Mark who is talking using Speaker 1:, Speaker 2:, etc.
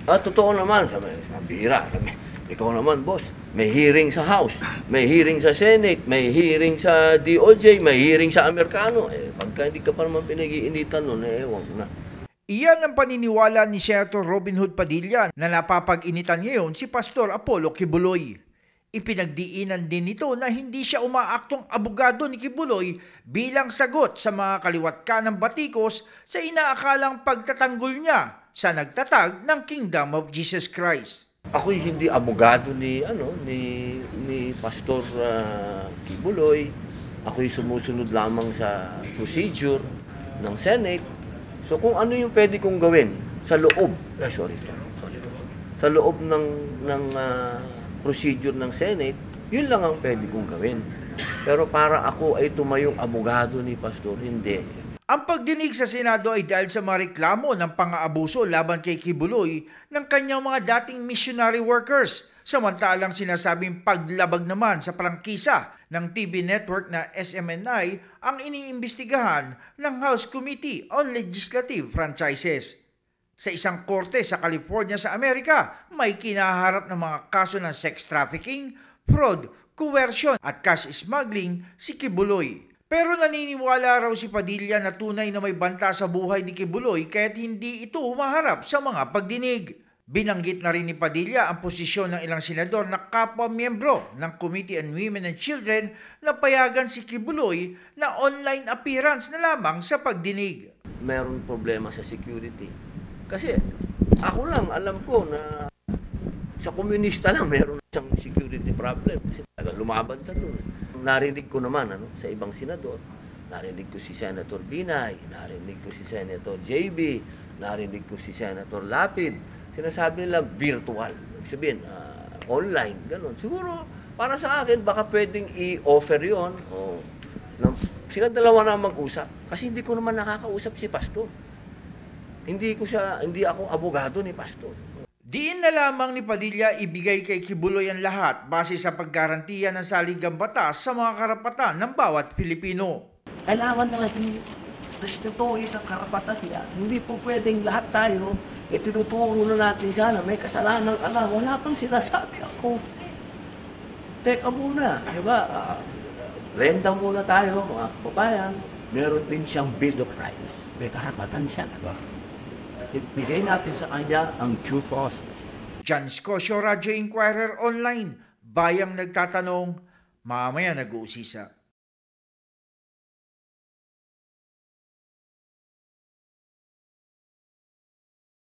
Speaker 1: Totoo naman, sabi, bihira. Sabi, ikaw naman, boss, may hearing sa House, may hearing sa Senate, may hearing sa DOJ, may hearing sa Amerikano. Pagka hindi ka pa naman pinag-iinitan nun, ewan na.
Speaker 2: Iyan ang paniniwala ni Senator Robin Hood Padilla na napapag-initan ngayon si Pastor Apollo Quiboloy. Ipinagdiinan din nito na hindi siya umaaktong abogado ni Quiboloy bilang sagot sa mga kaliwat ng batikos sa inaakalang pagtatanggol niya sa nagtatag ng Kingdom of Jesus Christ.
Speaker 1: Ako'y hindi abogado ni Pastor Quiboloy. Ako'y sumusunod lamang sa procedure ng Senate. So kung ano yung pwede kong gawin sa loob, sa loob ng procedure ng Senate, yun lang ang pwede kong gawin. Pero para ako ay tumayong abogado ni Pastor, hindi.
Speaker 2: Ang pagdinig sa Senado ay dahil sa mga reklamo ng pang-aabuso laban kay Quiboloy ng kanyang mga dating missionary workers. Samantalang sinasabing paglabag naman sa prangkisa ng TV network na SMNI ang iniimbestigahan ng House Committee on Legislative Franchises. Sa isang korte sa California sa Amerika, may kinaharap ng mga kaso ng sex trafficking, fraud, coercion at cash smuggling si Quiboloy. Pero naniniwala raw si Padilla na tunay na may banta sa buhay ni Quiboloy kaya't hindi ito humaharap sa mga pagdinig. Binanggit na rin ni Padilla ang posisyon ng ilang senador na kapwa-miyembro ng Committee on Women and Children na payagan si Quiboloy na online appearance na lamang sa pagdinig.
Speaker 1: Meron problema sa security. Kasi ako lang alam ko na sa komunista lang meron siyang security problem kasi lumaban sa doon. Narinig ko naman sa ibang senador, narinig ko si Senator Binay, narinig ko si Senator JB, narinig ko si Senator Lapid. Sinasabi nila virtual, sabihin online, gano'n. Siguro para sa akin baka pwedeng i-offer yon o sila dalawa na mag-usap kasi hindi ko naman nakakausap si Pastor. Hindi ako abogado ni Pastor.
Speaker 2: Diin na lamang ni Padilla ibigay kay Quiboloy ang lahat base sa paggarantiya ng saligang batas sa mga karapatan ng bawat Pilipino.
Speaker 1: Kailangan natin restituin sa karapatan niya. Hindi po pwedeng lahat tayo, tinuturo na natin siya na may kasalanan ka na. Wala pang sinasabi ako. Teka muna, diba? Renda muna tayo, mga kababayan. Meron din siyang Bill of Rights. May karapatan siya, diba? Ibigay natin sa kanya ang due process.
Speaker 2: John Scosio, Radio Inquirer Online. Bayang nagtatanong, mamaya nag-uusisa.